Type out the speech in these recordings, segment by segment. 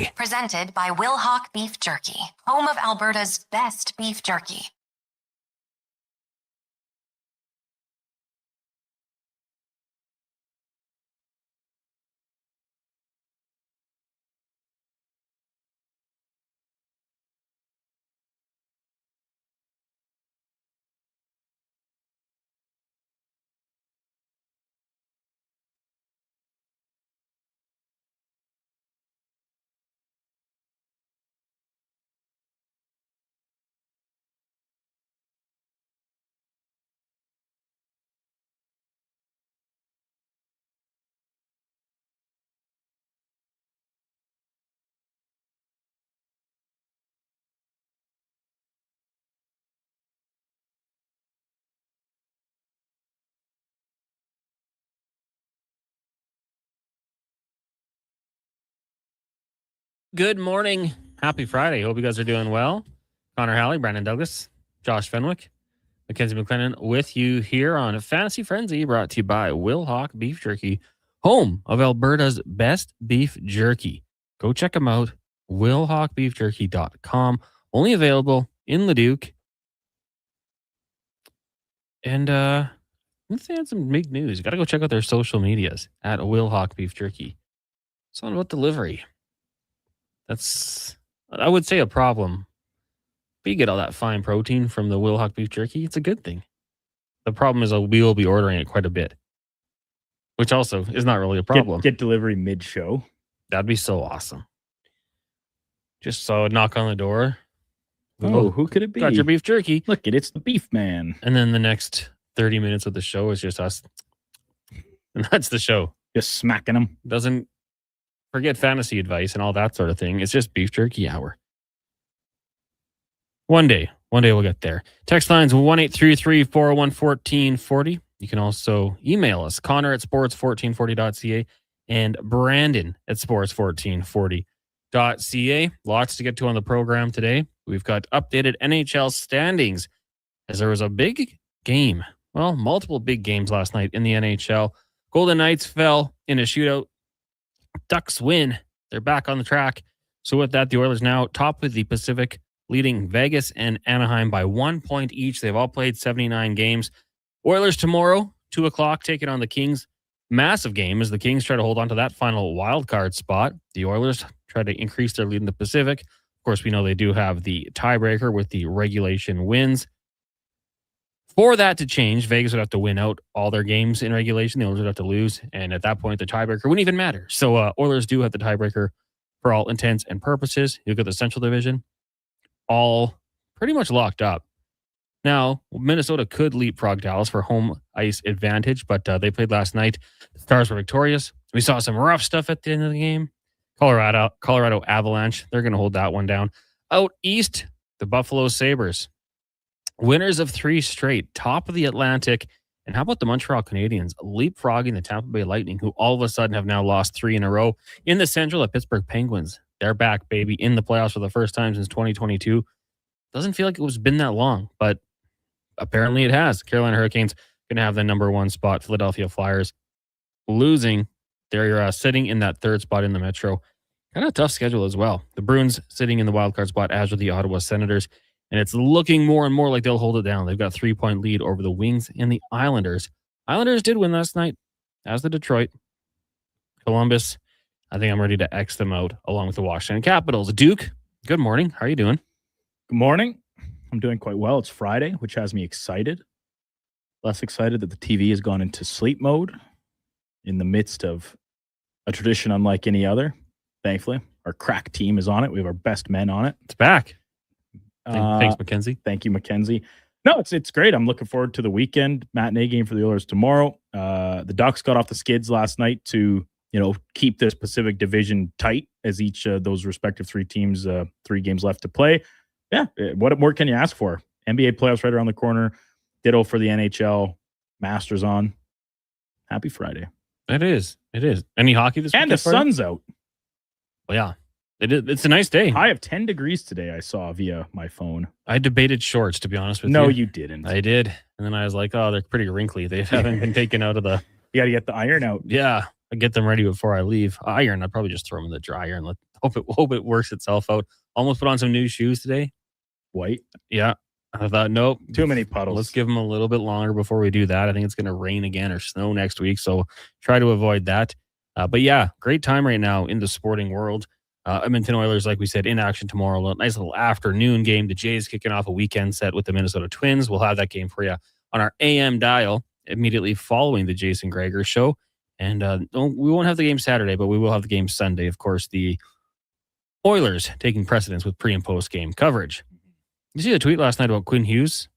Friday. Presented by Will Hawk Beef Jerky, home of Alberta's best beef jerky. Good morning. Happy Friday. Hope you guys are doing well. Connor Halley, Brandon Douglas, Josh Fenwick, Mackenzie McLennan with you here on Fantasy Frenzy, brought to you by Will Hawk Beef Jerky, home of Alberta's best beef jerky. Go check them out, willhawkbeefjerky.com. Only available in Leduc. And let's say some big news. You got to go check out their social medias at Will Hawk Beef Jerky. Something about delivery. That's, I would say, a problem. But you get all that fine protein from the Will Hawk Beef Jerky. It's a good thing. The problem is we will be ordering it quite a bit, which also is not really a problem. Get delivery mid-show. That'd be so awesome. Just so knock on the door. Oh, who could it be? Got your beef jerky. Look, it's the beef man. And then the next 30 minutes of the show is just us. And that's the show. Just smacking them. Doesn't forget fantasy advice and all that sort of thing. It's just beef jerky hour. One day we'll get there. Text lines 1-833-401-1440. You can also email us, Connor at sports1440.ca and Brandon at sports1440.ca. Lots to get to on the program today. We've got updated NHL standings as there was a big game. Well, multiple big games last night in the NHL. Golden Knights fell in a shootout. Ducks win. They're back on the track. So with that, the Oilers now top of the Pacific, leading Vegas and Anaheim by 1 point each. They've all played 79 games. Oilers tomorrow, 2 o'clock, taking on the Kings. Massive game as the Kings try to hold on to that final wild card spot. The Oilers try to increase their lead in the Pacific. Of course, we know they do have the tiebreaker with the regulation wins. For that to change, Vegas would have to win out all their games in regulation. The Oilers would have to lose. And at that point, the tiebreaker wouldn't even matter. So Oilers do have the tiebreaker for all intents and purposes. You look at the Central Division, all pretty much locked up. Now, Minnesota could leapfrog Dallas for home ice advantage, but they played last night. The Stars were victorious. We saw some rough stuff at the end of the game. Colorado Avalanche, they're going to hold that one down. Out east, the Buffalo Sabres. Winners of 3 straight, top of the Atlantic. And how about the Montreal Canadiens leapfrogging the Tampa Bay Lightning, who all of a sudden have now lost 3 in a row? In the Central, the Pittsburgh Penguins, they're back, baby, in the playoffs for the first time since 2022. Doesn't feel like it was been that long, but apparently it has. Carolina Hurricanes going to have the number 1 spot. Philadelphia Flyers losing. They're sitting in that 3rd spot in the Metro. Kind of a tough schedule as well. The Bruins sitting in the wildcard spot, as are the Ottawa Senators. And it's looking more and more like they'll hold it down. They've got a 3-point lead over the Wings and the Islanders. Islanders did win last night, as the Detroit. Columbus, I think I'm ready to X them out along with the Washington Capitals. Duke, good morning. How are you doing? Good morning. I'm doing quite well. It's Friday, which has me excited. Less excited that the TV has gone into sleep mode in the midst of a tradition unlike any other. Thankfully, our crack team is on it. We have our best men on it. It's back. Thanks, Mackenzie. Thank you, Mackenzie. No, it's great. I'm looking forward to the weekend matinee game for the Oilers tomorrow. The Ducks got off the skids last night to keep this Pacific Division tight as each those respective 3 teams 3 games left to play. Yeah, what more can you ask for? NBA playoffs right around the corner. Ditto for the NHL. Masters on. Happy Friday. It is. Any hockey this weekend? And the sun's out. Well, yeah. It's a nice day. I have 10 degrees today, I saw via my phone. I debated shorts, to be honest with you. No, you didn't. I did. And then I was like, oh, they're pretty wrinkly. They haven't been taken out of the... You got to get the iron out. Yeah. I get them ready before I leave. Iron, I'd probably just throw them in the dryer and let Hope it works itself out. Almost put on some new shoes today. White. Yeah. I thought, nope. Too many puddles. Let's give them a little bit longer before we do that. I think it's going to rain again or snow next week, so try to avoid that. But yeah, great time right now in the sporting world. Edmonton Oilers, like we said, in action tomorrow. A nice little afternoon game. The Jays kicking off a weekend set with the Minnesota Twins. We'll have that game for you on our AM dial immediately following the Jason Gregor show. And we won't have the game Saturday, but we will have the game Sunday. Of course, the Oilers taking precedence with pre- and post-game coverage. You see the tweet last night about Quinn Hughes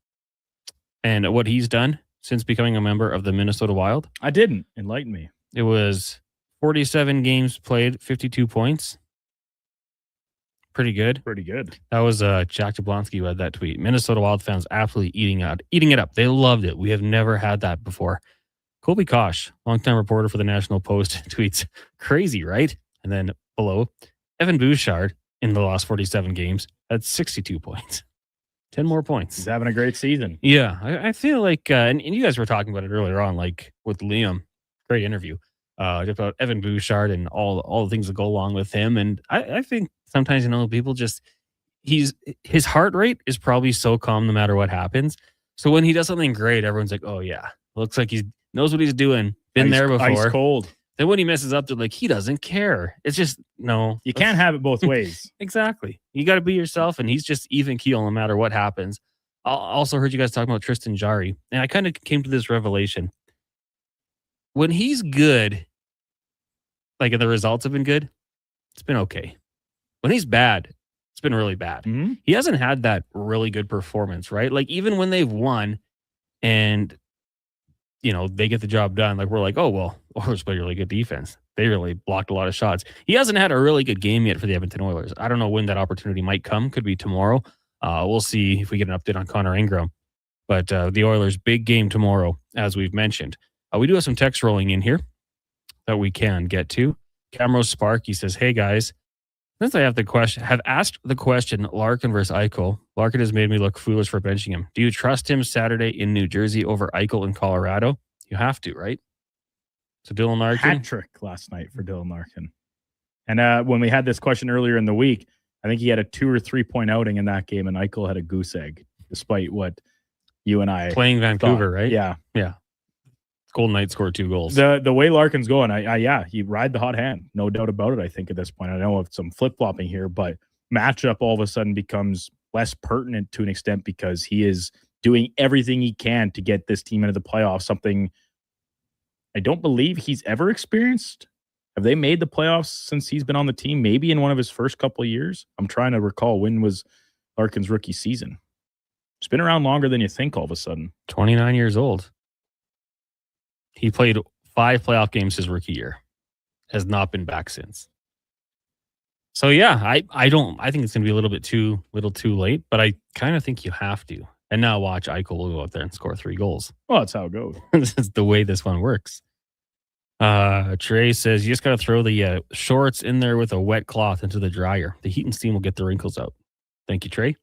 and what he's done since becoming a member of the Minnesota Wild? I didn't. Enlighten me. It was 47 games played, 52 points. Pretty good. Pretty good. That was Jack Jablonski who had that tweet. Minnesota Wild fans absolutely eating it up. They loved it. We have never had that before. Colby Kosh, longtime reporter for the National Post, tweets, crazy, right? And then below, Evan Bouchard in the last 47 games had 62 points. 10 more points. He's having a great season. Yeah, I feel like, and you guys were talking about it earlier on, like with Liam, great interview, just about Evan Bouchard and all the things that go along with him. And I think sometimes, people just, his heart rate is probably so calm no matter what happens. So when he does something great, everyone's like, oh yeah, looks like he knows what he's doing. Been there before. Ice cold. Then when he messes up, they're like, he doesn't care. It's just, no. You can't have it both ways. Exactly. You got to be yourself, and he's just even keel no matter what happens. I also heard you guys talking about Tristan Jarry, and I kind of came to this revelation. When he's good, like the results have been good, it's been okay. When he's bad, it's been really bad. Mm-hmm. He hasn't had that really good performance, right? Like even when they've won and they get the job done. Like we're like, oh, well, Oilers play really good defense. They really blocked a lot of shots. He hasn't had a really good game yet for the Edmonton Oilers. I don't know when that opportunity might come. Could be tomorrow. We'll see if we get an update on Connor Ingram. But the Oilers' big game tomorrow, as we've mentioned. We do have some text rolling in here that we can get to. Camrose Spark, he says, hey, guys. Since I have asked the question, Larkin versus Eichel, Larkin has made me look foolish for benching him. Do you trust him Saturday in New Jersey over Eichel in Colorado? You have to, right? So Dylan Larkin. Hat trick last night for Dylan Larkin. And when we had this question earlier in the week, I think he had a 2 or 3 point outing in that game, and Eichel had a goose egg, despite what you and I playing Vancouver, thought. right? Yeah. Golden Knights scored 2 goals. The way Larkin's going, he ride the hot hand, no doubt about it. I think at this point, I know of some flip flopping here, but matchup all of a sudden becomes less pertinent to an extent because he is doing everything he can to get this team into the playoffs. Something I don't believe he's ever experienced. Have they made the playoffs since he's been on the team? Maybe in one of his first couple of years. I'm trying to recall when was Larkin's rookie season. It's been around longer than you think. All of a sudden, 29 years old. He played 5 playoff games his rookie year. Has not been back since. So yeah, I think it's gonna be a little too late, but I kind of think you have to. And now watch Eichel will go out there and score 3 goals. Well, that's how it goes. This is the way this one works. Trey says you just gotta throw the shorts in there with a wet cloth into the dryer. The heat and steam will get the wrinkles out. Thank you, Trey.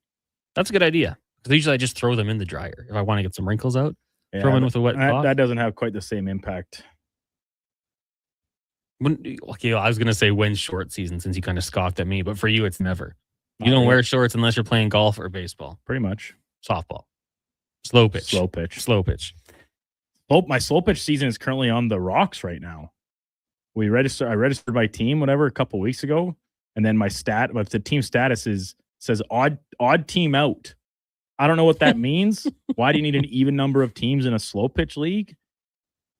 That's a good idea. Because usually I just throw them in the dryer if I want to get some wrinkles out. Yeah, Throw in with a wet cloth. That doesn't have quite the same impact. I was going to say when's short season since you kind of scoffed at me, but for you, it's never. You don't wear shorts unless you're playing golf or baseball. Pretty much. Softball. Slow pitch. Slow pitch. Oh, my slow pitch season is currently on the rocks right now. I registered my team, a couple weeks ago, and then the team status says odd team out. I don't know what that means. Why do you need an even number of teams in a slow pitch league?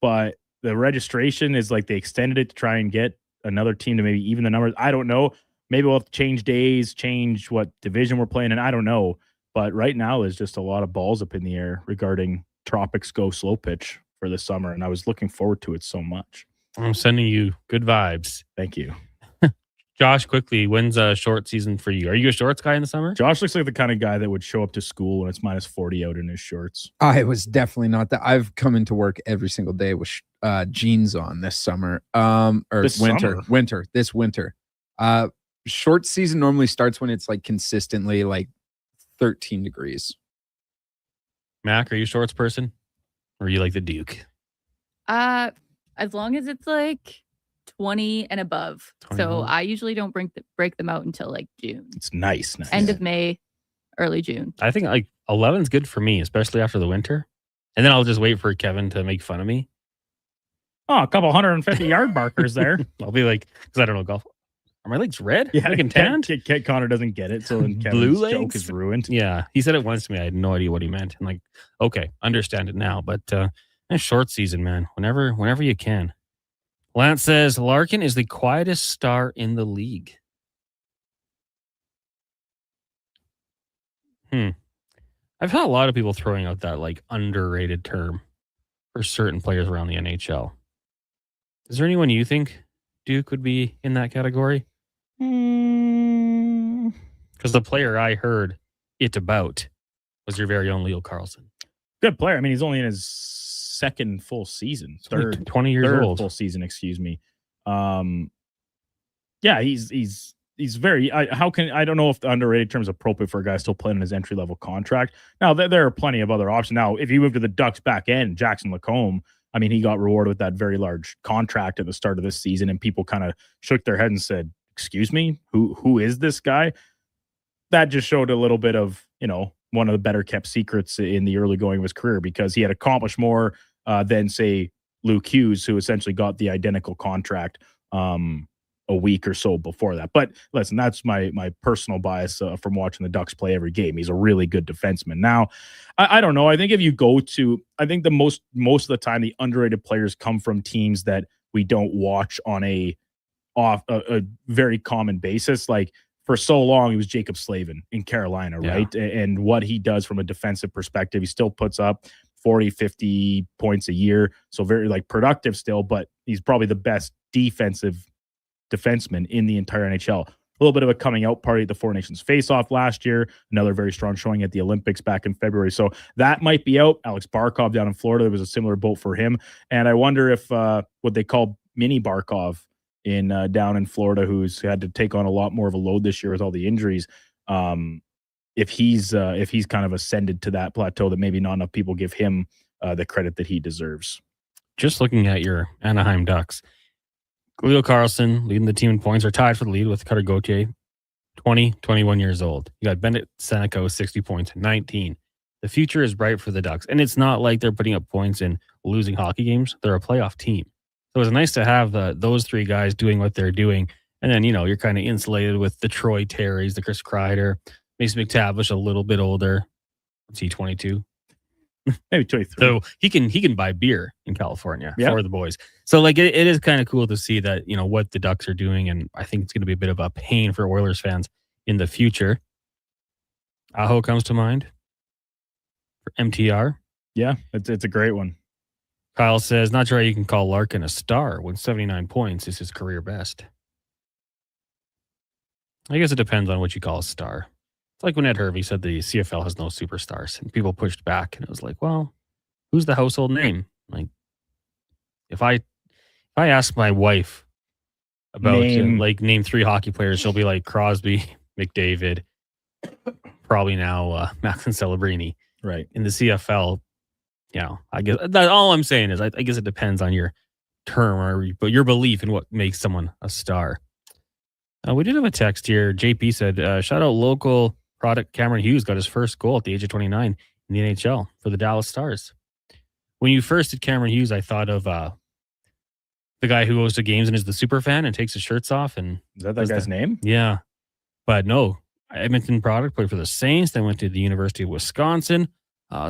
But the registration is like they extended it to try and get another team to maybe even the numbers. I don't know. Maybe we'll have to change days, change what division we're playing in. I don't know. But right now there's just a lot of balls up in the air regarding Tropics Go slow pitch for the summer. And I was looking forward to it so much. I'm sending you good vibes. Thank you. Josh, quickly, when's a short season for you? Are you a shorts guy in the summer? Josh looks like the kind of guy that would show up to school when it's minus 40 out in his shorts. I was definitely not that. I've come into work every single day with jeans on this summer. This winter. Short season normally starts when it's like consistently like 13 degrees. Mac, are you a shorts person? Or are you like the Duke? As long as it's like 20 and above. 20 So above. I usually don't break them out until like June. It's nice. End of May, early June. I think like 11's good for me, especially after the winter. And then I'll just wait for Kevin to make fun of me. Oh, a couple 150 yard markers there. I'll be like, because I don't know golf. Are my legs red? Yeah, Like tanned? Kent Connor doesn't get it, so then Blue Kevin's joke legs? is ruined. Yeah, he said it once to me. I had no idea what he meant. I'm like, okay, understand it now. But short season, man. Whenever you can. Lance says Larkin is the quietest star in the league. I've had a lot of people throwing out that like underrated term for certain players around the NHL. Is there anyone you think Duke would be in that category? Because the player I heard it about was your very own Leo Carlson. Good player. I mean, he's only in his second full season. Third 20 years third old. full season, excuse me. Yeah, he's very. I don't know if the underrated term is appropriate for a guy still playing his entry level contract. Now there are plenty of other options. Now, if you move to the Ducks back end, Jackson Lacombe. I mean, he got rewarded with that very large contract at the start of this season, and people kind of shook their head and said, "Excuse me, who is this guy?" That just showed a little bit of, one of the better kept secrets in the early going of his career, because he had accomplished more than, say, Luke Hughes, who essentially got the identical contract a week or so before that. But listen, that's my personal bias from watching the Ducks play every game. He's a really good defenseman. Now, I don't know. I think if you go to, I think the most of the time the underrated players come from teams that we don't watch on a very common basis. Like for so long, it was Jacob Slavin in Carolina, right? And what he does from a defensive perspective, he still puts up 40, 50 points a year. So very like productive still, but he's probably the best defenseman in the entire NHL. A little bit of a coming out party at the Four Nations face-off last year. Another very strong showing at the Olympics back in February. So that might be out. Alex Barkov down in Florida, there was a similar boat for him. And I wonder if what they call mini Barkov in down in Florida, who's had to take on a lot more of a load this year with all the injuries, if he's kind of ascended to that plateau that maybe not enough people give him the credit that he deserves. Just looking at your Anaheim Ducks, Leo Carlson leading the team in points, are tied for the lead with Cutter Gauthier, 21 years old. You got Bennett Seneca with 60 points, 19. The future is bright for the Ducks. And it's not like they're putting up points in losing hockey games. They're a playoff team. So it's nice to have those three guys doing what they're doing. And then, you're kind of insulated with the Troy Terrys, the Chris Kreider, Mason McTavish, a little bit older. What's he, 22? Maybe 23. So he can buy beer in California for the boys. So like it is kind of cool to see that, what the Ducks are doing. And I think it's going to be a bit of a pain for Oilers fans in the future. Aho comes to mind for MTR. Yeah, it's a great one. Kyle says, not sure how you can call Larkin a star when 79 points is his career best. I guess it depends on what you call a star. It's like when Ed Hervey said the CFL has no superstars, and people pushed back, and it was like, well, who's the household name? Like, if I ask my wife about name 3 hockey players, she'll be like Crosby, McDavid, probably now Maxon Celebrini. Right. In the CFL, I guess that all I'm saying is I guess it depends on your term but your belief in what makes someone a star. We did have a text here. JP said, shout out local product Cameron Hughes got his first goal at the age of 29 in the NHL for the Dallas Stars. When you first did Cameron Hughes, I thought of the guy who goes to games and is the super fan and takes his shirts off. And is that guy's name? Yeah. But no, Edmonton product, played for the Saints. Then went to the University of Wisconsin.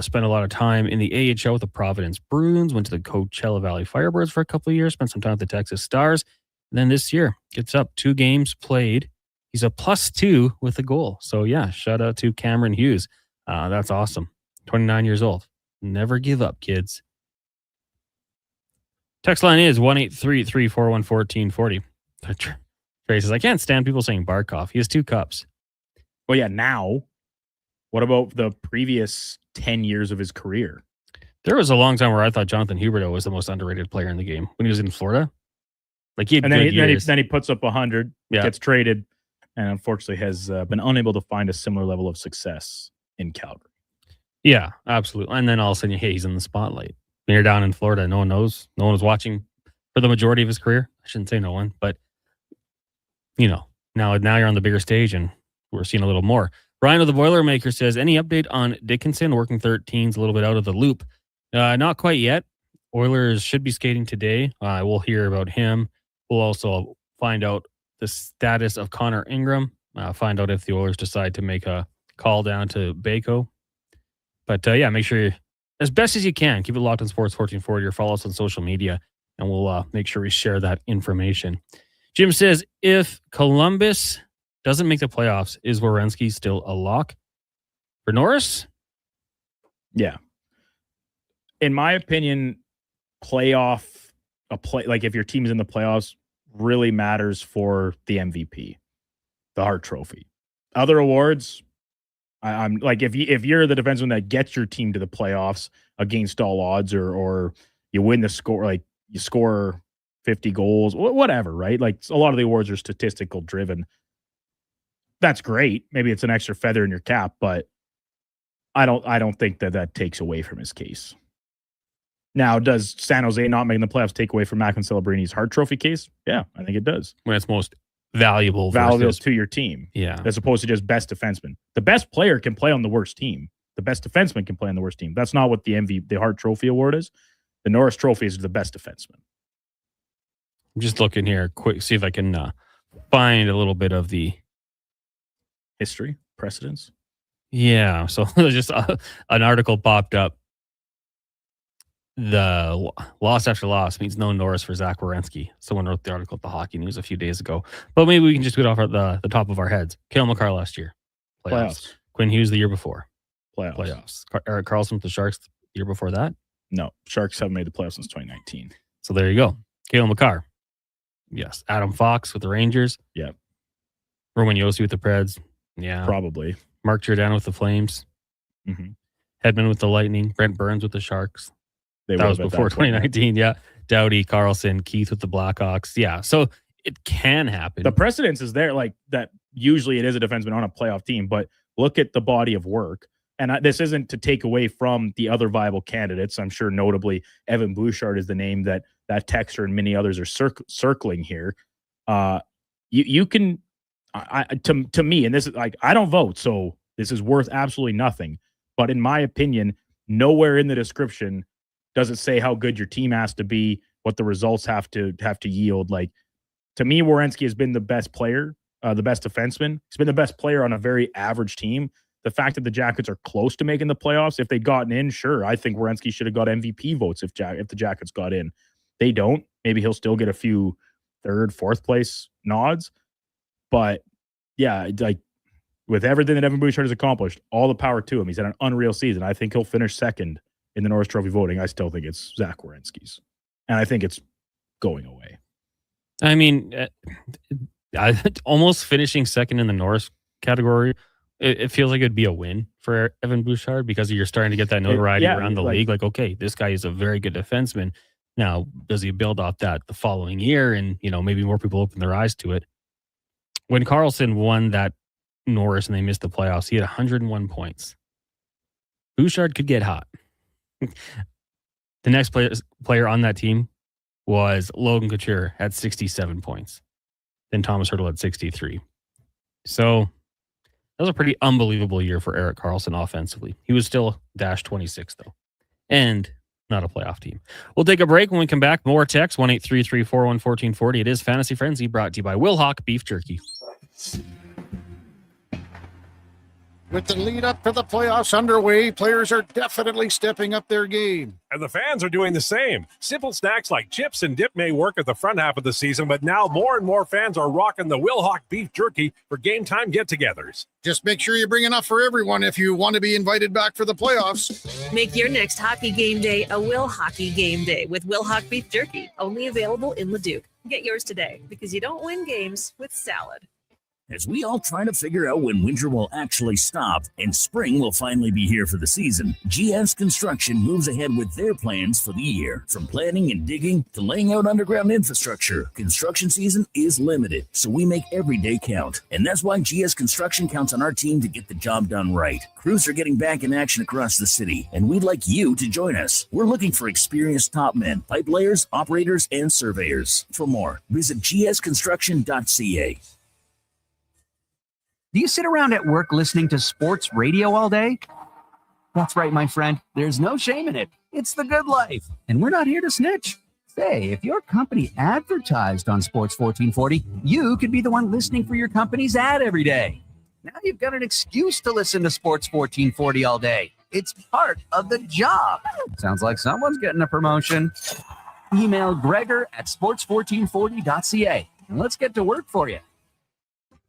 Spent a lot of time in the AHL with the Providence Bruins. Went to the Coachella Valley Firebirds for a couple of years. Spent some time with the Texas Stars. And then this year, gets up 2 games played. He's a +2 with a goal. So, yeah, shout out to Cameron Hughes. That's awesome. 29 years old. Never give up, kids. Text line is 1-833-414-1440. Trey says, I can't stand people saying Barkov. He has 2 cups. Well, yeah, now. What about the previous 10 years of his career? There was a long time where I thought Jonathan Huberdeau was the most underrated player in the game when he was in Florida. Like he had then he puts up 100, gets traded, and unfortunately has been unable to find a similar level of success in Calgary. Yeah, absolutely. And then all of a sudden, hey, he's in the spotlight. When you're down in Florida, no one knows. No one was watching for for the majority of his career. I shouldn't say no one, but now you're on the bigger stage and we're seeing a little more. Brian of the Boilermaker says, any update on Dickinson working 13's a little bit out of the loop? Not quite yet. Oilers should be skating today. We'll hear about him. We'll also find out the status of Connor Ingram, find out if the Oilers decide to make a call down to Baco. But make sure you, as best as you can, keep it locked on Sports 1440 or follow us on social media, and we'll make sure we share that information. Jim says, if Columbus doesn't make the playoffs, is Werenski still a lock for Norris? Yeah. In my opinion, if your team is in the playoffs, really matters for the MVP, the Hart Trophy. Other awards, I'm like, if you're the defenseman that gets your team to the playoffs against all odds, or you win the score, like you score 50 goals, whatever, right? Like a lot of the awards are statistical driven. That's great. Maybe it's an extra feather in your cap, but I don't think that takes away from his case. Now, does San Jose not making the playoffs take away from Macklin Celebrini's Hart Trophy case? Yeah, I think it does. When it's most valuable to your team, yeah, as opposed to just best defenseman. The best player can play on the worst team. The best defenseman can play on the worst team. That's not what the Hart Trophy award is. The Norris Trophy is the best defenseman. I'm just looking here, quick, see if I can find a little bit of the history precedence. Yeah, so just an article popped up. The loss after loss means no Norris for Zach Werenski. Someone wrote the article at the Hockey News a few days ago. But maybe we can just do it off the top of our heads. Cale Makar last year. Playoffs. Quinn Hughes the year before. Playoffs. Erik Karlsson with the Sharks the year before that. No, Sharks haven't made the playoffs since 2019. So there you go. Cale Makar. Yes. Adam Fox with the Rangers. Yeah. Roman Josi with the Preds. Yeah. Probably. Mark Giordano with the Flames. Mm-hmm. Hedman with the Lightning. Brent Burns with the Sharks. That was before 2019. Yeah. Doughty, Carlson, Keith with the Blackhawks. Yeah. So it can happen. The precedence is there, like that. Usually it is a defenseman on a playoff team, but look at the body of work. And this isn't to take away from the other viable candidates. I'm sure notably Evan Bouchard is the name that texter and many others are circling here. You can, to me, and this is like, I don't vote, so this is worth absolutely nothing. But in my opinion, nowhere in the description does it say how good your team has to be, what the results have to yield. Like, to me, Werenski has been the best player, the best defenseman. He's been the best player on a very average team. The fact that the Jackets are close to making the playoffs, if they'd gotten in, sure, I think Werenski should have got MVP votes if the Jackets got in. They don't. Maybe he'll still get a few third, fourth place nods. But yeah, like with everything that Evan Bouchard has accomplished, all the power to him. He's had an unreal season. I think he'll finish second in the Norris Trophy voting. I still think it's Zach Werenski's. And I think it's going away. I mean, almost finishing second in the Norris category, it feels like it'd be a win for Evan Bouchard because you're starting to get that notoriety around the league. Like, okay, this guy is a very good defenseman. Now, does he build off that the following year? And, maybe more people open their eyes to it. When Karlsson won that Norris and they missed the playoffs, he had 101 points. Bouchard could get hot. The next player on that team was Logan Couture at 67 points. Then Thomas Hertl at 63. So that was a pretty unbelievable year for Erik Karlsson offensively. He was still -26 though, and not a playoff team. We'll take a break. When we come back, more text 1-833-401-1440. It is Fantasy Frenzy, brought to you by Wilhauk Beef Jerky. With the lead up to the playoffs underway, players are definitely stepping up their game. And the fans are doing the same. Simple snacks like chips and dip may work at the front half of the season, but now more and more fans are rocking the Wilhauk Beef Jerky for game time get-togethers. Just make sure you bring enough for everyone if you want to be invited back for the playoffs. Make your next hockey game day a Will Hockey game day with Wilhauk Beef Jerky, only available in Leduc. Get yours today because you don't win games with salad. as we all try to figure out when winter will actually stop and spring will finally be here for the season, GS Construction moves ahead with their plans for the year. From planning and digging to laying out underground infrastructure, construction season is limited, so we make every day count. And that's why GS Construction counts on our team to get the job done right. Crews are getting back in action across the city, and we'd like you to join us. We're looking for experienced top men, pipe layers, operators, and surveyors. For more, visit gsconstruction.ca. Do you sit around at work listening to sports radio all day? That's right, my friend. There's no shame in it. It's the good life. And we're not here to snitch. Say, if your company advertised on Sports 1440, you could be the one listening for your company's ad every day. Now you've got an excuse to listen to Sports 1440 all day. It's part of the job. Sounds like someone's getting a promotion. Email Gregor at sports1440.ca and let's get to work for you.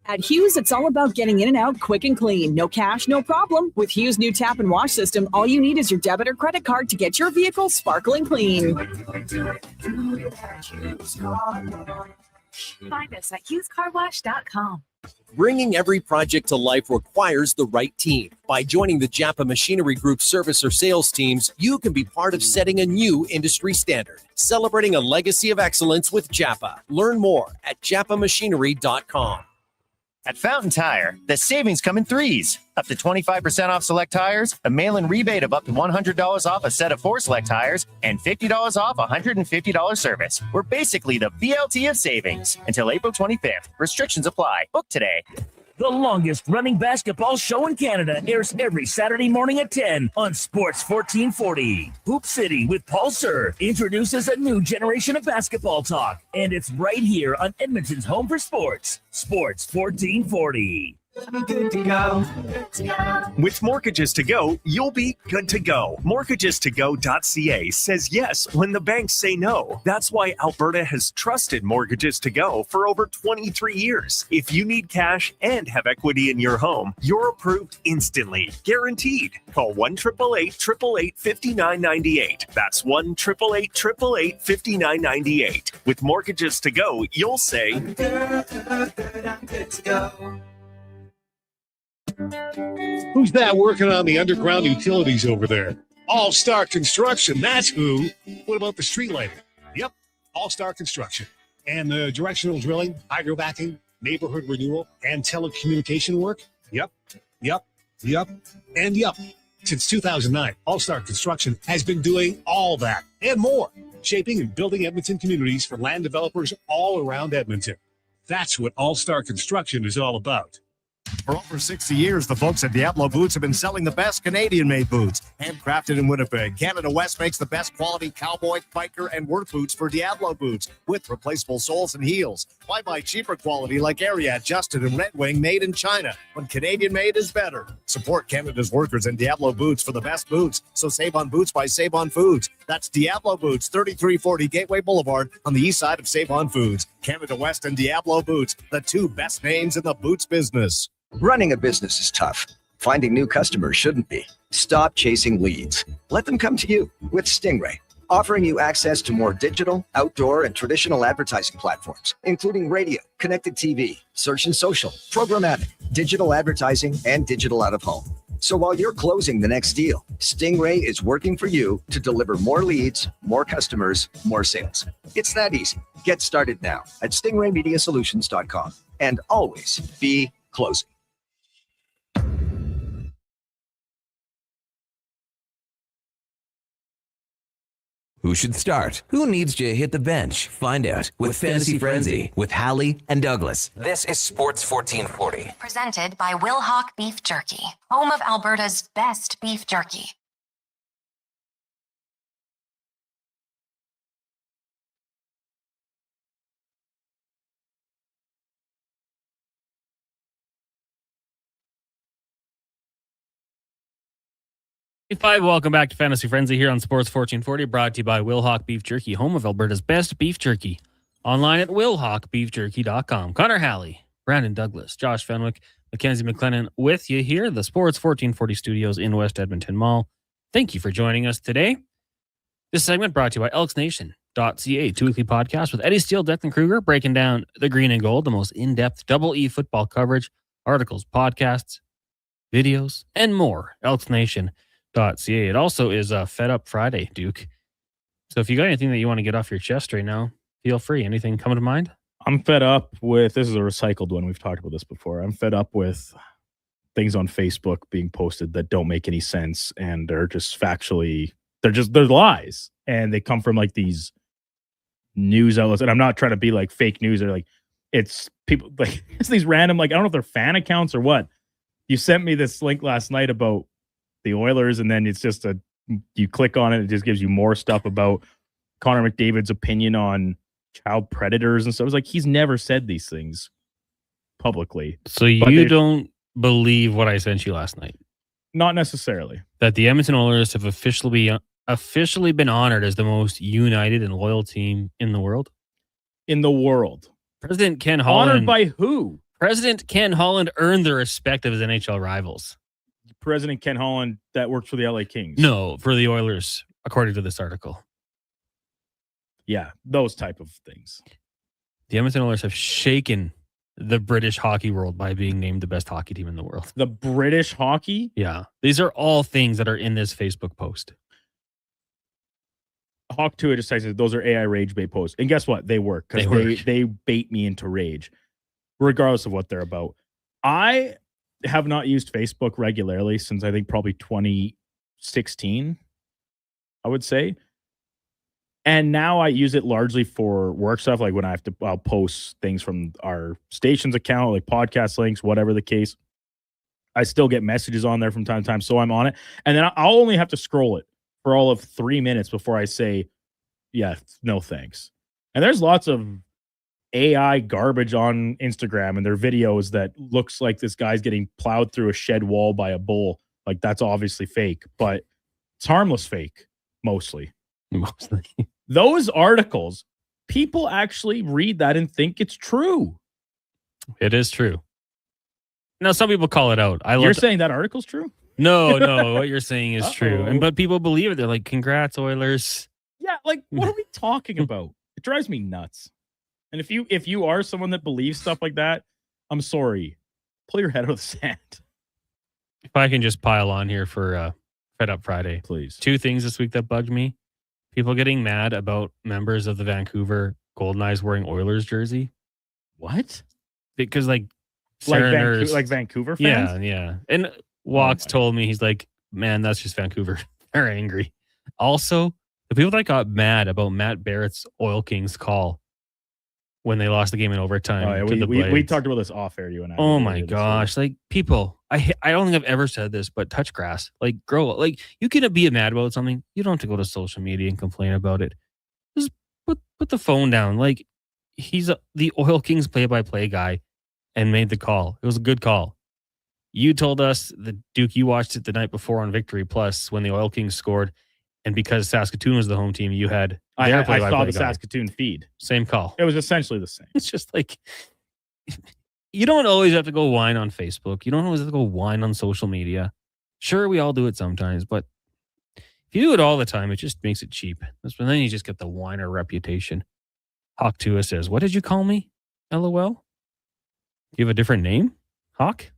At Hughes, it's all about getting in and out quick and clean. No cash, no problem. With Hughes' new tap and wash system, all you need is your debit or credit card to get your vehicle sparkling clean. Find us at HughesCarWash.com. Bringing every project to life requires the right team. By joining the Japa Machinery Group service or sales teams, you can be part of setting a new industry standard. Celebrating a legacy of excellence with Japa. Learn more at japamachinery.com. At Fountain Tire, the savings come in threes. Up to 25% off select tires, a mail-in rebate of up to $100 off a set of 4 select tires, and $50 off a $150 service. We're basically the BLT of savings. Until April 25th. Restrictions apply. Book today. The longest running basketball show in Canada airs every Saturday morning at 10 on Sports 1440. Hoop City with Paul Sir introduces a new generation of basketball talk, and it's right here on Edmonton's home for sports, Sports 1440. Good to go. With Mortgages to Go, you'll be good to go. MortgagesToGo.ca says yes when the banks say no. That's why Alberta has trusted Mortgages to Go for over 23 years. If you need cash and have equity in your home, you're approved instantly, guaranteed. Call 1-888-888-5998. That's 1-888-888-5998. With Mortgages to Go, you'll say, I'm good to go. Who's that working on the underground utilities over there? All-Star Construction, that's who. What about the street lighting? Yep, All-Star Construction. And the directional drilling, hydrovacking, neighborhood renewal, and telecommunication work? Yep. Since 2009, All-Star Construction has been doing all that and more, shaping and building Edmonton communities for land developers all around Edmonton. That's what All-Star Construction is all about. For over 60 years, the folks at Diablo Boots have been selling the best Canadian-made boots. Handcrafted in Winnipeg, Canada West makes the best quality cowboy, biker, and work boots for Diablo Boots with replaceable soles and heels. Why buy cheaper quality like Ariat, Justin, and Red Wing made in China when Canadian-made is better? Support Canada's workers and Diablo Boots for the best boots. So save on boots by Save On Foods. That's Diablo Boots, 3340 Gateway Boulevard on the east side of Save On Foods. Canada West and Diablo Boots, the two best names in the boots business. Running a business is tough. Finding new customers shouldn't be. Stop chasing leads. Let them come to you with Stingray, offering you access to more digital, outdoor, and traditional advertising platforms, including radio, connected TV, search and social, programmatic, digital advertising, and digital out of home. So while you're closing the next deal, Stingray is working for you to deliver more leads, more customers, more sales. It's that easy. Get started now at stingraymediasolutions.com and always be closing. Who should start? Who needs to hit the bench? Find out with Fantasy Frenzy with Halley and Douglas. This is Sports 1440. Presented by Wilhauk Beef Jerky, home of Alberta's best beef jerky. Welcome back to Fantasy Frenzy here on Sports 1440, brought to you by Wilhauk Beef Jerky, home of Alberta's best beef jerky. Online at wilhaukbeefjerky.com. Connor Halley, Brandon Douglas, Josh Fenwick, Mackenzie McLennan with you here, the Sports 1440 studios in West Edmonton Mall. Thank you for joining us today. This segment brought to you by Elks Nation. NHL.ca, 2 weekly podcasts with Eddie Steele, Declan Kruger, breaking down the green and gold, the most in-depth Double E football coverage, articles, podcasts, videos, and more. ElksNation.ca. It also is Fed Up Friday, Duke. So if you got anything that you want to get off your chest right now, feel free. Anything coming to mind? I'm fed up with, this is a recycled one. We've talked about this before. I'm fed up with things on Facebook being posted that don't make any sense and they're just factually, they're lies. And they come from like these news outlets. And I'm not trying to be like fake news. They're like, it's people like, it's these random, like, I don't know if they're fan accounts or what. You sent me this link last night about the Oilers, and then it's just you click on it, it just gives you more stuff about Connor McDavid's opinion on child predators and stuff. It's like he's never said these things publicly. So you don't believe what I sent you last night? Not necessarily. That the Edmonton Oilers have officially been honored as the most united and loyal team in the world? In the world. President Ken Holland. Honored by who? President Ken Holland earned the respect of his NHL rivals. President Ken Holland that works for the LA Kings. No, for the Oilers, according to this article. Yeah, those type of things. The Edmonton Oilers have shaken the British hockey world by being named the best hockey team in the world. The British hockey? Yeah. These are all things that are in this Facebook post. Hawk 2 just says those are AI rage bait posts. And guess what? They work because they bait me into rage, regardless of what they're about. I have not used Facebook regularly since I think probably 2016, I would say. And now I use it largely for work stuff, like when I'll post things from our station's account, like podcast links, whatever the case. I still get messages on there from time to time, so I'm on it. And then I'll only have to scroll it for all of 3 minutes before I say, yeah, no thanks. And there's lots of AI garbage on Instagram and their videos that looks like this guy's getting plowed through a shed wall by a bull. Like, that's obviously fake, but it's harmless fake, mostly. Those articles, people actually read that and think it's true. It is true. Now, some people call it out. You're saying that article's true? No, what you're saying is true. But people believe it. They're like, congrats, Oilers. Yeah, like, what are we talking about? It drives me nuts. And if you are someone that believes stuff like that, I'm sorry. Pull your head out of the sand. If I can just pile on here for Fed Up Friday. Please. 2 things this week that bugged me. People getting mad about members of the Vancouver Golden Knights wearing Oilers jersey. What? Because like Vancouver fans? Yeah. And Walks told me, he's like, man, that's just Vancouver. They're angry. Also, the people that got mad about Matt Barrett's Oil Kings call when they lost the game in overtime. Oh, yeah, we talked about this off air, you and I. Oh my gosh. Like, people, I don't think I've ever said this, but touch grass. Like, grow up. Like, you can be mad about something. You don't have to go to social media and complain about it. Just put the phone down. Like, he's the Oil Kings play-by-play guy and made the call. It was a good call. You told us, Duke, you watched it the night before on Victory Plus when the Oil Kings scored. And because Saskatoon was the home team, you had I saw the Saskatoon feed. Same call. It was essentially the same. It's just like, you don't always have to go whine on Facebook. You don't always have to go whine on social media. Sure, we all do it sometimes, but if you do it all the time, it just makes it cheap. And then you just get the whiner reputation. Hawk Tua says, what did you call me? LOL? Do you have a different name? Hawk?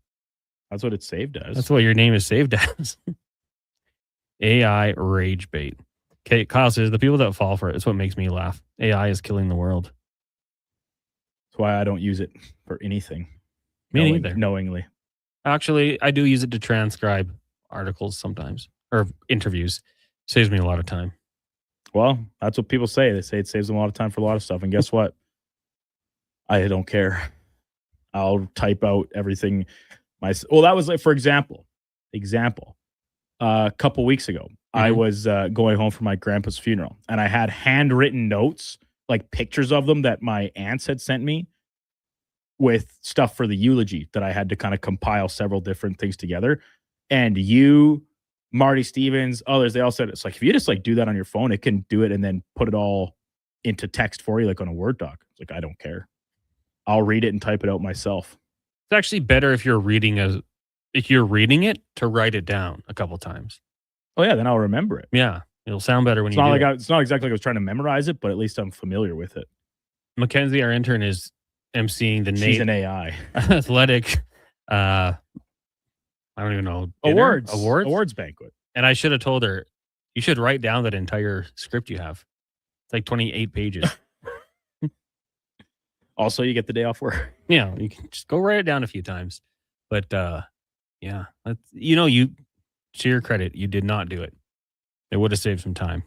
That's what it's saved as. That's what your name is saved as. AI rage bait. Okay, Kyle says, the people that fall for it, it's what makes me laugh. AI is killing the world. That's why I don't use it for anything. Me neither. Knowingly. Actually, I do use it to transcribe articles sometimes, or interviews. Saves me a lot of time. Well, that's what people say. They say it saves them a lot of time for a lot of stuff. And guess what? I don't care. I'll type out everything. Well, that was like, for example, a couple weeks ago, I was going home for my grandpa's funeral, and I had handwritten notes, like pictures of them that my aunts had sent me with stuff for the eulogy that I had to kind of compile several different things together. And you, Marty Stevens, others, they all said, it's like, if you just like do that on your phone, it can do it and then put it all into text for you, like on a Word doc. It's like, I don't care. I'll read it and type it out myself. It's actually better if you're reading it to write it down a couple times. Oh yeah, then I'll remember it. Yeah. It'll sound better when It's you not do like it. it's not exactly like I was trying to memorize it, but at least I'm familiar with it. Mackenzie, our intern, is emceeing the She's Nate an AI. Athletic. I don't even know. dinner? Awards banquet. And I should have told her, you should write down that entire script you have. It's like 28 pages. Also, you get the day off work. Yeah, you can just go write it down a few times. But yeah, you to your credit, you did not do it. It would have saved some time.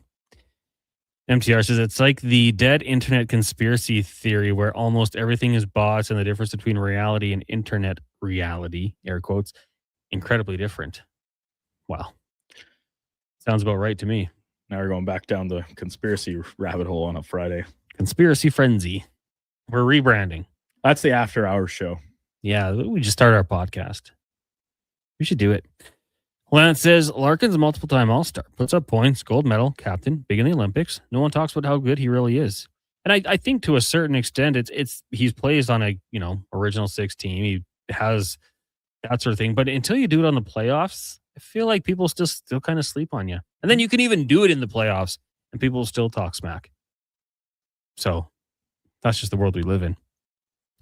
MTR says it's like the dead internet conspiracy theory where almost everything is bots and the difference between reality and internet reality, air quotes, incredibly different. Wow. Sounds about right to me. Now we're going back down the conspiracy rabbit hole on a Friday. Conspiracy frenzy. We're rebranding. That's the after hours show. Yeah, we just started our podcast. We should do it. Lance says Larkin's a multiple-time All-Star, puts up points, gold medal, captain, big in the Olympics. No one talks about how good he really is, and I think to a certain extent, it's he's plays on a original six team. He has that sort of thing, but until you do it on the playoffs, I feel like people still kind of sleep on you. And then you can even do it in the playoffs, and people still talk smack. So that's just the world we live in.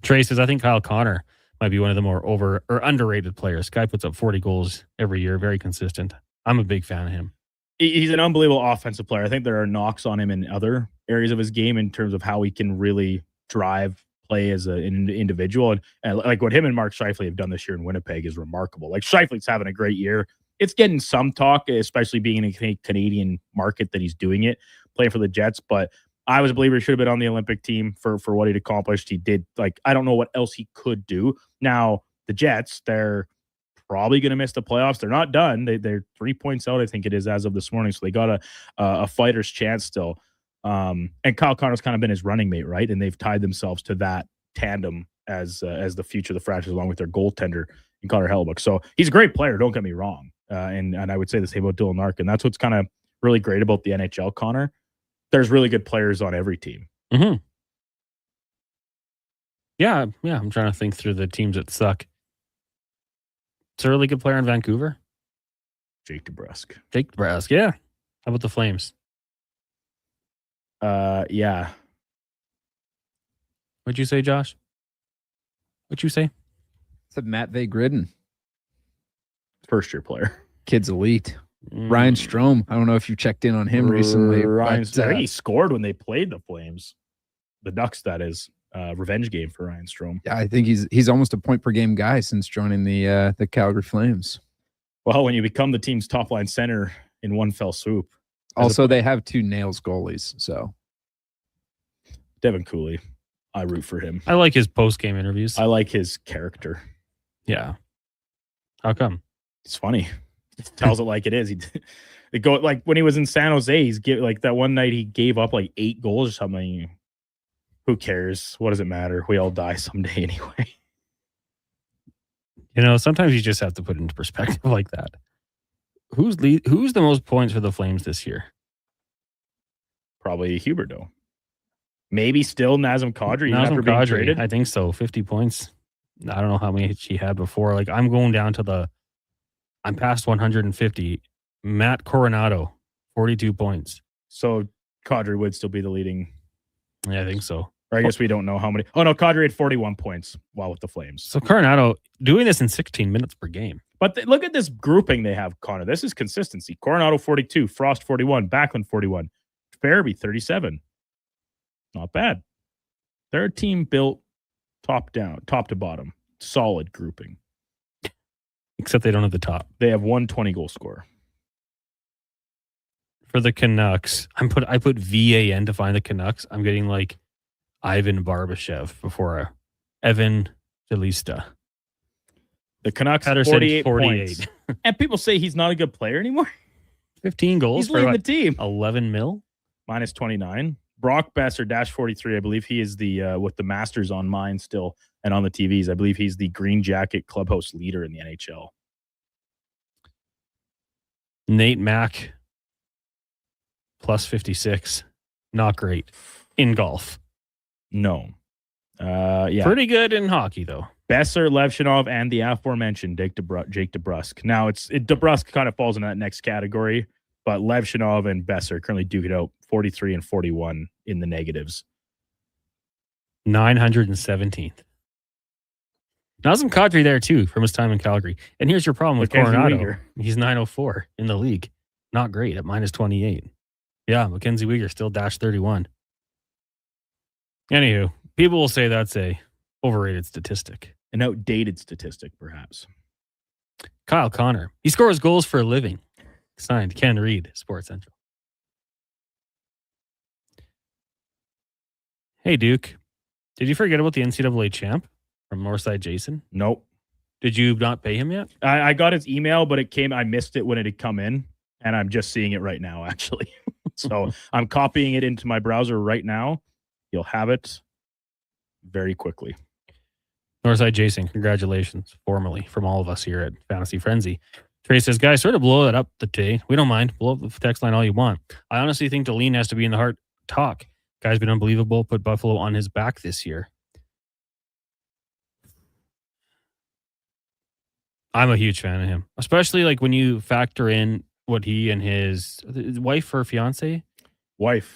Trey says I think Kyle Connor might be one of the more over or underrated players. Guy puts up 40 goals every year, very consistent. I'm a big fan of him. He's an unbelievable offensive player. I think there are knocks on him in other areas of his game in terms of how he can really drive play as an individual. And like what him and Mark Scheifele have done this year in Winnipeg is remarkable. Like Scheifele's having a great year. It's getting some talk, especially being in a Canadian market that he's doing it, playing for the Jets. But I was a believer he should have been on the Olympic team for what he'd accomplished. He did. Like, I don't know what else he could do. Now, the Jets, they're probably going to miss the playoffs. They're not done. They're 3 points out, I think it is, as of this morning. So they got a fighter's chance still. And Kyle Connor's kind of been his running mate, right? And they've tied themselves to that tandem as the future of the franchise, along with their goaltender in Connor Hellebuyck. So he's a great player, don't get me wrong. And I would say the same about Dylan Larkin. That's what's kind of really great about the NHL, Connor. There's really good players on every team. Mm-hmm. Yeah. I'm trying to think through the teams that suck. It's a really good player in Vancouver. Jake DeBrusk. Yeah. How about the Flames? Yeah. What'd you say, Josh? What'd you say? Said Matt Gridden. First year player. Kid's elite. Ryan Strome. I don't know if you checked in on him recently. I think he scored when they played the Flames. The Ducks, that is. Revenge game for Ryan Strome. Yeah, I think he's almost a point per game guy since joining the Calgary Flames. Well, when you become the team's top line center in one fell swoop. Also, they have two nails goalies. So Devin Cooley, I root for him. I like his post-game interviews. I like his character. Yeah. How come? It's funny. He tells it like it is. He go like when he was in San Jose, he's like that one night he gave up like 8 goals or something. Who cares? What does it matter? We all die someday anyway. Sometimes you just have to put it into perspective like that. Who's the most points for the Flames this year? Probably Huberdeau. Maybe still Nazem Kadri. Nazem Kadri, I think so. 50 points. I don't know how many he had before. Like I'm going down to I'm past 150. Matt Coronado, 42 points. So Kadri would still be the leading. Yeah, I think so. Or I guess we don't know how many. Oh, no, Kadri had 41 points while with the Flames. So Coronado doing this in 16 minutes per game. But look at this grouping they have, Connor. This is consistency. Coronado 42, Frost 41, Backlund 41, Farabee 37. Not bad. They're a team built top to bottom. Solid grouping. Except they don't have the top. They have 120 goal scorer. For the Canucks, I put VAN to find the Canucks. I'm getting like Ivan Barbashev before Evan Delista. The Canucks Patterson, 48 points. And people say he's not a good player anymore. 15 goals. He's leading the team. 11 mil. Minus 29. Brock Besser, dash 43. I believe he is the with the Masters on mine still and on the TVs. I believe he's the Green Jacket clubhouse leader in the NHL. Nate Mack, plus 56. Not great in golf. No. Yeah. Pretty good in hockey, though. Besser, Levshinov, and the aforementioned Jake DeBrusk. Now, DeBrusk kind of falls in that next category. But Lev Shinov and Besser currently duke it out 43 and 41 in the negatives. 917th. Nazem Kadri there too from his time in Calgary. And here's your problem with Mackenzie Coronado. Weegar. He's 904 in the league. Not great at minus 28. Yeah, Mackenzie Weegar still dash 31. Anywho, people will say that's a overrated statistic. An outdated statistic, perhaps. Kyle Connor. He scores goals for a living. Signed Ken Reed, Sports Central. Hey, Duke. Did you forget about the NCAA champ from Northside Jason? Nope. Did you not pay him yet? I got his email, but I missed it when it had come in, and I'm just seeing it right now, actually. So I'm copying it into my browser right now. You'll have it very quickly. Northside Jason, congratulations, formally, from all of us here at Fantasy Frenzy. Trey says, guys, sort of blow that up today. We don't mind. Blow up the text line all you want. I honestly think Deline has to be in the Heart talk. Guy's been unbelievable. Put Buffalo on his back this year. I'm a huge fan of him, especially like when you factor in what he and his wife or fiance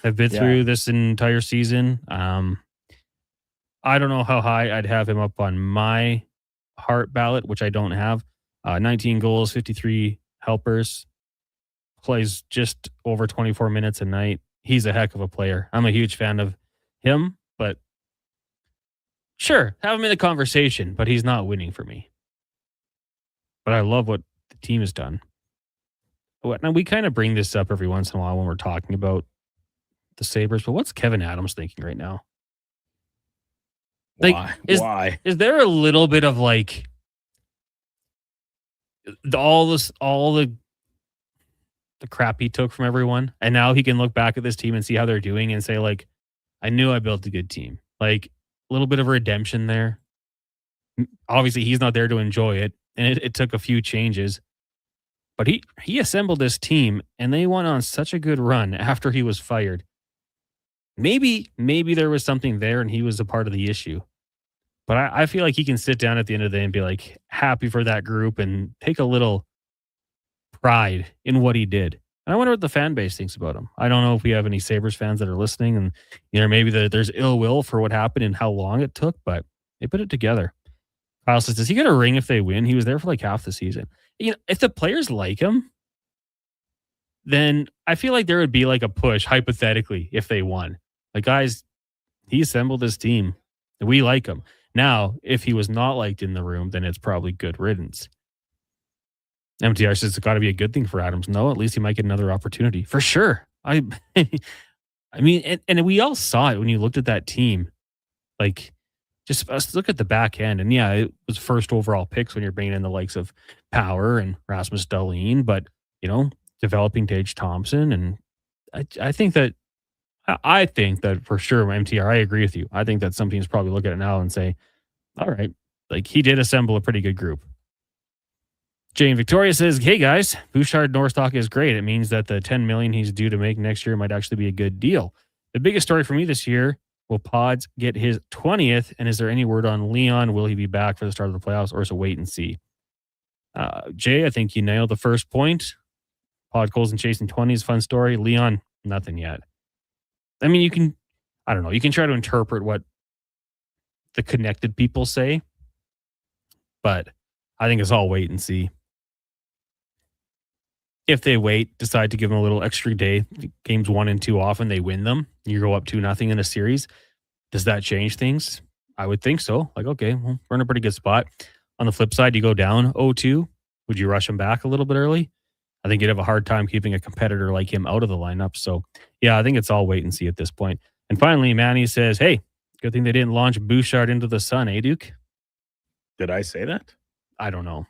have been through this entire season. I don't know how high I'd have him up on my Heart ballot, which I don't have. 19 goals, 53 helpers, plays just over 24 minutes a night. He's a heck of a player. I'm a huge fan of him, but sure, have him in the conversation, but he's not winning for me. But I love what the team has done. Now, we kind of bring this up every once in a while when we're talking about the Sabres, but what's Kevin Adams thinking right now? Like, Why? Is there a little bit of like all the crap he took from everyone, and now he can look back at this team and see how they're doing and say, like, I knew I built a good team. Like, a little bit of redemption there. Obviously, he's not there to enjoy it, and it took a few changes. But he assembled this team, and they went on such a good run after he was fired. Maybe there was something there, and he was a part of the issue. But I feel like he can sit down at the end of the day and be like happy for that group and take a little pride in what he did. And I wonder what the fan base thinks about him. I don't know if we have any Sabres fans that are listening, and maybe there's ill will for what happened and how long it took, but they put it together. Kyle says, does he get a ring if they win? He was there for like half the season. If the players like him, then I feel like there would be like a push, hypothetically, if they won. Like, guys, he assembled this team. And we like him. Now, if he was not liked in the room, then it's probably good riddance. MTR says it's got to be a good thing for Adams. No, at least he might get another opportunity. For sure. I mean, and we all saw it when you looked at that team. Like, just let's look at the back end. And yeah, it was first overall picks when you're bringing in the likes of Power and Rasmus Dahlin, but, developing Tage Thompson. And I think that for sure, MTR, I agree with you. I think that some teams probably look at it now and say, all right, like he did assemble a pretty good group. Jane Victoria says, hey guys, Bouchard Norstock is great. It means that the $10 million he's due to make next year might actually be a good deal. The biggest story for me this year, will Pods get his 20th? And is there any word on Leon? Will he be back for the start of the playoffs, or is it wait and see? Jay, I think you nailed the first point. Pod goals and chasing 20s, fun story. Leon, nothing yet. I mean, you can try to interpret what the connected people say, but I think it's all wait and see. If they wait, decide to give them a little extra day, games 1 and 2 off, and they win them, you go up 2-0 in a series, does that change things? I would think so. Like, okay, well, we're in a pretty good spot. On the flip side, you go down 0-2. Would you rush them back a little bit early? I think you'd have a hard time keeping a competitor like him out of the lineup. So, yeah, I think it's all wait and see at this point. And finally, Manny says, hey, good thing they didn't launch Bouchard into the sun, eh, Duke? Did I say that? I don't know.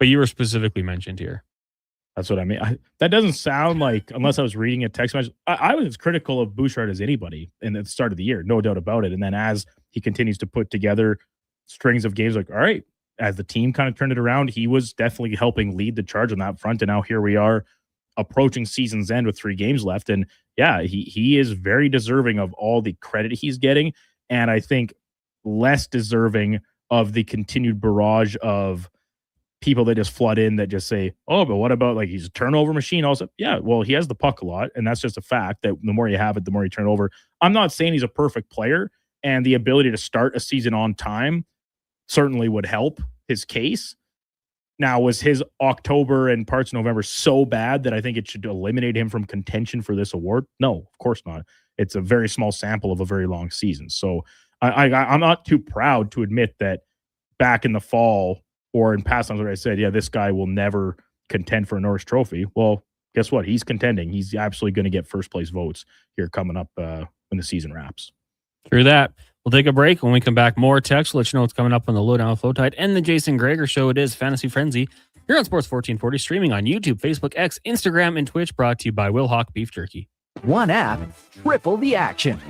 But you were specifically mentioned here. That's what I mean. That doesn't sound like, unless I was reading a text message, I was as critical of Bouchard as anybody in the start of the year, no doubt about it. And then as he continues to put together strings of games, like, all right, as the team kind of turned it around, he was definitely helping lead the charge on that front. And now here we are approaching season's end with 3 games left. And yeah, he is very deserving of all the credit he's getting. And I think less deserving of the continued barrage of people that just flood in that just say, oh, but what about like he's a turnover machine? Also, yeah, well, he has the puck a lot, and that's just a fact that the more you have it, the more you turn over. I'm not saying he's a perfect player, and the ability to start a season on time certainly would help his case. Now, was his October and parts of November so bad that I think it should eliminate him from contention for this award? No, of course not. It's a very small sample of a very long season. So I'm not too proud to admit that back in the fall or in past times where I said, yeah, this guy will never contend for a Norris Trophy. Well, guess what? He's contending. He's absolutely going to get first place votes here coming up when the season wraps. Through that, we'll take a break. When we come back, more text. We'll let you know what's coming up on the Lowdown with Flowtide and the Jason Greger Show. It is Fantasy Frenzy here on Sports 1440, streaming on YouTube, Facebook, X, Instagram, and Twitch. Brought to you by Will Hawk Beef Jerky. One app, triple the action.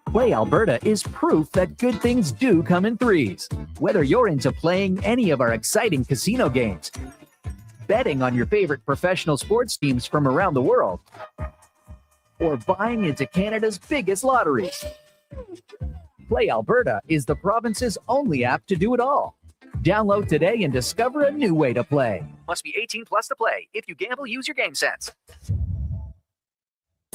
Play Alberta is proof that good things do come in threes. Whether you're into playing any of our exciting casino games, betting on your favorite professional sports teams from around the world, or buying into Canada's biggest lotteries, Play Alberta is the province's only app to do it all. Download today and discover a new way to play. Must be 18 plus to play. If you gamble, use your game sense.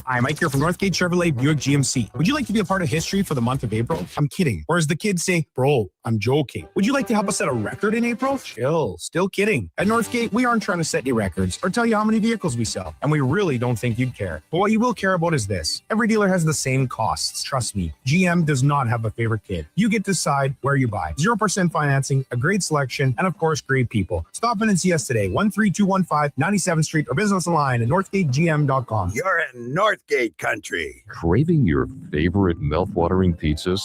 Hi, Mike here from Northgate Chevrolet Buick GMC. Would you like to be a part of history for the month of April? I'm kidding. Or as the kids say, bro, I'm joking. Would you like to help us set a record in April? Chill, still kidding. At Northgate, we aren't trying to set any records or tell you how many vehicles we sell, and we really don't think you'd care. But what you will care about is this. Every dealer has the same costs. Trust me, GM does not have a favorite kid. You get to decide where you buy. 0% financing, a great selection, and of course, great people. Stop in and see us today, 13215 97th Street, or business online at northgategm.com. You're in Northgate country. Craving your favorite mouth-watering pizzas?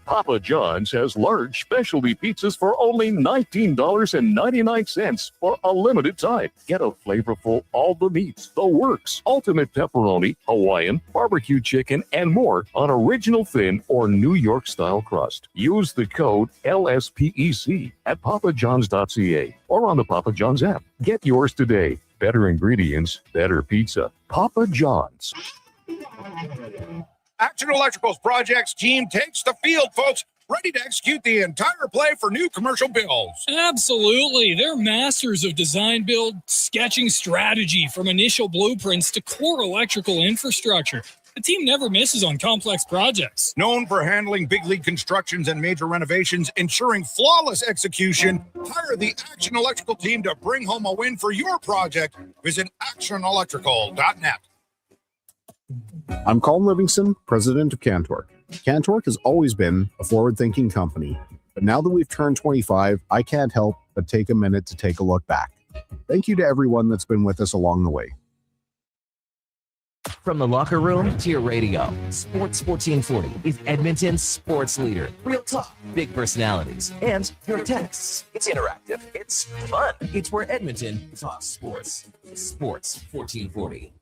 Papa John's has large specialty pizzas for only $19.99 for a limited time. Get a flavorful all the meats, the works, ultimate pepperoni, Hawaiian, barbecue chicken, and more on original thin or New York style crust. Use the code LSPEC at papajohns.ca or on the Papa John's app. Get yours today. Better ingredients, better pizza. Papa John's. Action Electrical's projects team takes the field, folks, ready to execute the entire play for new commercial builds. Absolutely. They're masters of design build, sketching strategy from initial blueprints to core electrical infrastructure. The team never misses on complex projects. Known for handling big league constructions and major renovations, ensuring flawless execution, hire the Action Electrical team to bring home a win for your project. Visit actionelectrical.net. I'm Colin Livingston, president of Cantork. Cantork has always been a forward-thinking company, but now that we've turned 25, I can't help but take a minute to take a look back. Thank you to everyone that's been with us along the way. From the locker room to your radio, Sports 1440 is Edmonton's sports leader. Real talk, big personalities, and your texts. It's interactive. It's fun. It's where Edmonton talks sports. Sports 1440.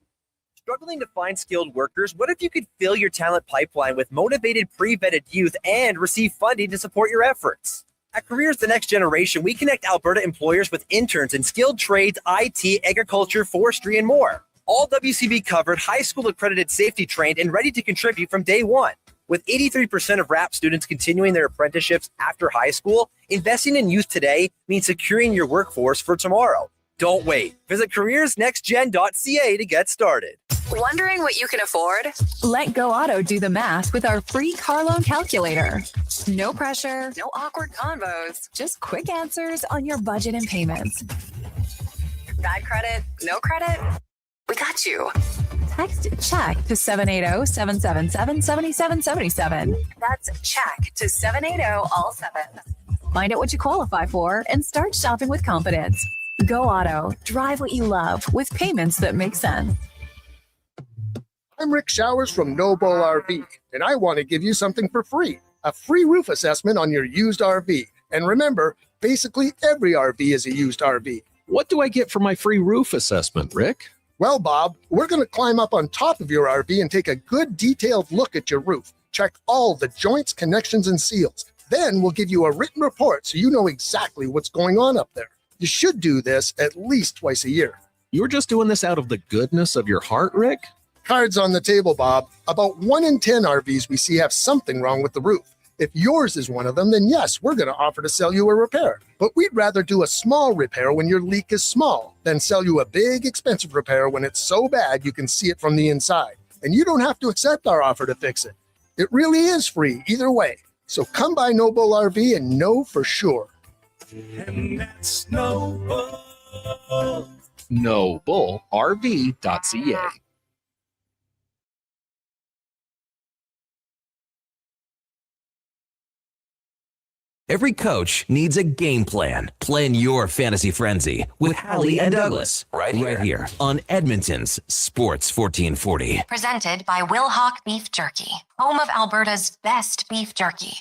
Struggling to find skilled workers? What if you could fill your talent pipeline with motivated, pre-vetted youth and receive funding to support your efforts? At Careers the Next Generation, we connect Alberta employers with interns in skilled trades, IT, agriculture, forestry, and more. All WCB covered, high school accredited, safety trained, and ready to contribute from day one. With 83% of RAP students continuing their apprenticeships after high school, investing in youth today means securing your workforce for tomorrow. Don't wait. Visit careersnextgen.ca to get started. Wondering what you can afford? Let Go Auto do the math with our free car loan calculator. No pressure, no awkward convos, just quick answers on your budget and payments. Bad credit? No credit? We got you. Text CHECK to 780-777-7777. That's CHECK to 780-all-7. Find out what you qualify for and start shopping with confidence. Go Auto. Drive what you love with payments that make sense. I'm Rick Showers from No Bull RV, and I want to give you something for free. A free roof assessment on your used RV. And remember, basically every RV is a used RV. What do I get for my free roof assessment, Rick? Well, Bob, we're going to climb up on top of your RV and take a good detailed look at your roof. Check all the joints, connections, and seals. Then we'll give you a written report so you know exactly what's going on up there. You should do this at least twice a year. You're just doing this out of the goodness of your heart, Rick? Cards on the table, Bob. About 1 in 10 RVs we see have something wrong with the roof. If yours is one of them, then yes, we're going to offer to sell you a repair. But we'd rather do a small repair when your leak is small than sell you a big, expensive repair when it's so bad you can see it from the inside. And you don't have to accept our offer to fix it. It really is free either way. So come by No Bull RV and know for sure. And that's No Bull. NoBullRV.ca. Every coach needs a game plan. Plan your fantasy frenzy with Halley and Douglas right here on Edmonton's Sports 1440. Presented by Wilhauk Beef Jerky, home of Alberta's best beef jerky.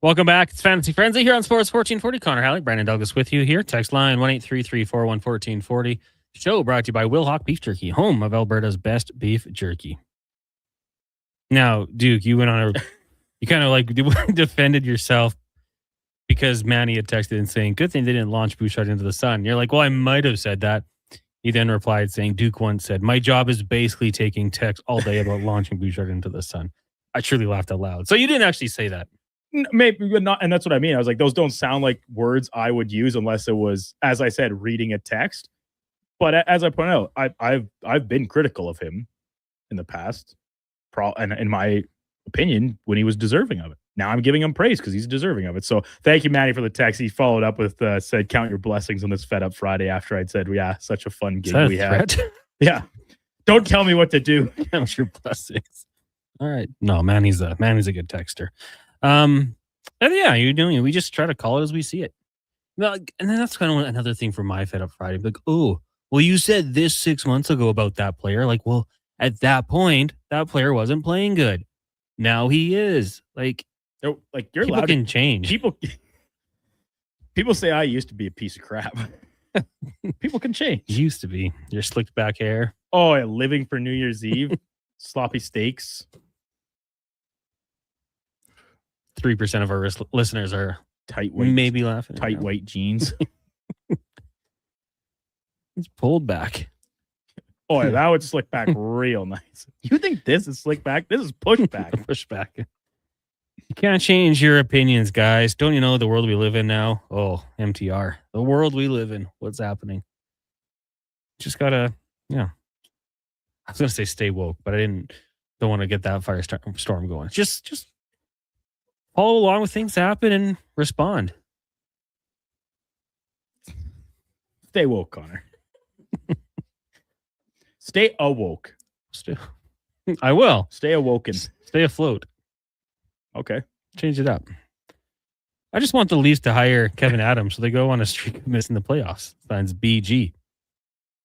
Welcome back. It's Fantasy Frenzy here on Sports 1440. Connor Halley, Brandon Douglas with you here. Text line 1-833-414-1440. Show brought to you by Wilhauk Beef Jerky, home of Alberta's best beef jerky. Now, Duke, you went on you kind of like defended yourself because Manny had texted and saying, good thing they didn't launch Bouchard into the sun. You're like, well, I might have said that. He then replied saying, Duke once said, my job is basically taking texts all day about launching Bouchard into the sun. I truly laughed out loud. So you didn't actually say that. Maybe not, and that's what I mean. I was like, those don't sound like words I would use unless it was, as I said, reading a text. But as I point out, I've been critical of him in the past, and in my opinion, when he was deserving of it. Now I'm giving him praise because he's deserving of it. So thank you, Manny, for the text. He followed up with said, "Count your blessings on this Fed Up Friday." After I'd said, "Yeah, such a fun gig we had." Yeah, don't tell me what to do. Count your blessings. All right, no, Manny's a good texter. And yeah, we just try to call it as we see it. Well, and then that's kind of another thing for my Fed Up Friday. Like, oh, well, you said this 6 months ago about that player. Like, well, at that point, that player wasn't playing good. Now he is. Like you're people allowed can to change. People say I used to be a piece of crap. People can change. Used to be. Your slicked back hair. Oh, yeah, living for New Year's Eve, sloppy steaks. 3% of our listeners are tight white, maybe laughing. Tight white jeans. It's pulled back. Oh, yeah, that would slick back real nice. You think this is slick back? This is pushback. Pushback. You can't change your opinions, guys. Don't you know the world we live in now? Oh, MTR. The world we live in. What's happening? Just gotta, I was gonna say stay woke, but don't want to get that firestorm going. Just follow along with things that happen and respond. Stay woke, Connor. Stay awoke. I will. Stay awoken. Stay afloat. Okay. Change it up. I just want the Leafs to hire Kevin Adams so they go on a streak of missing the playoffs. Signs BG.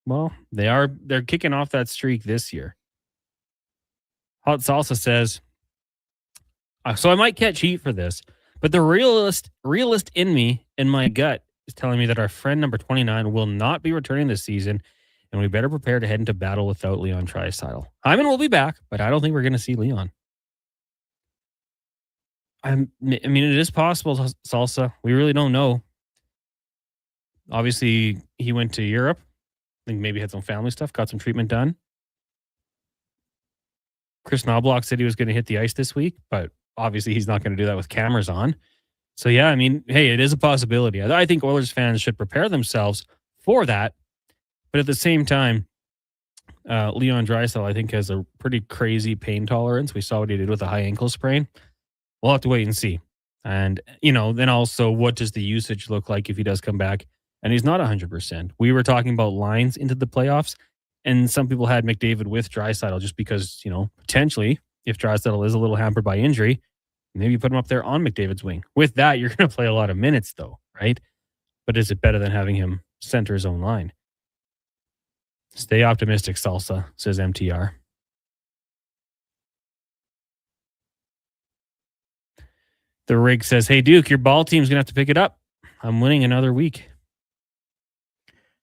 Well, they're kicking off that streak this year. Hot Salsa says, so I might catch heat for this, but the realist in me, in my gut, is telling me that our friend number 29 will not be returning this season, and we better prepare to head into battle without Leon Draisaitl. Hyman will be back, but I don't think we're going to see Leon. I mean, it is possible, Salsa. We really don't know. Obviously, he went to Europe. I think maybe had some family stuff, got some treatment done. Chris Knobloch said he was going to hit the ice this week, but obviously he's not going to do that with cameras on. So, yeah, I mean, hey, it is a possibility. I think Oilers fans should prepare themselves for that. But at the same time, Leon Draisaitl, I think, has a pretty crazy pain tolerance. We saw what he did with a high ankle sprain. We'll have to wait and see. And, then also, what does the usage look like if he does come back and he's not 100%? We were talking about lines into the playoffs, and some people had McDavid with Draisaitl just because, potentially, if Draisaitl is a little hampered by injury, maybe you put him up there on McDavid's wing. With that, you're going to play a lot of minutes, though, right? But is it better than having him center his own line? Stay optimistic, Salsa, says MTR. The rig says, hey, Duke, your ball team's going to have to pick it up. I'm winning another week.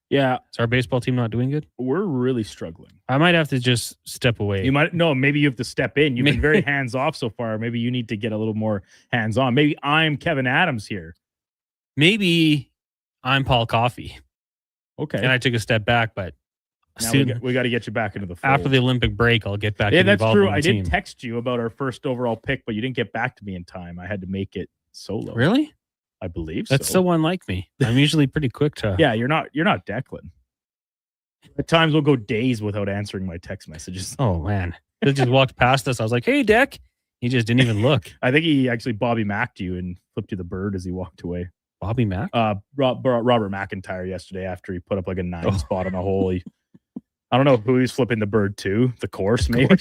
Yeah. Is our baseball team not doing good? We're really struggling. I might have to just step away. Maybe you have to step in. You've been very hands off so far. Maybe you need to get a little more hands on. Maybe I'm Kevin Adams here. Maybe I'm Paul Coffey. Okay. And I took a step back, but now soon, we got to get you back into the fold. after the Olympic break, I'll get back. Yeah, that's involved true. in the I team. did text you about our first overall pick, but you didn't get back to me in time. I had to make it solo. Really? I believe That's so unlike me. I'm usually pretty quick to. Yeah, you're not Declan. At times we'll go days without answering my text messages. Oh man, he just walked past us. I was like, "Hey, Deck." He just didn't even look. I think he actually Bobby Macked you and flipped you the bird as he walked away. Bobby Mack? Robert McIntyre yesterday after he put up like a 9 spot on a hole. I don't know who he's flipping the bird to. The course, maybe.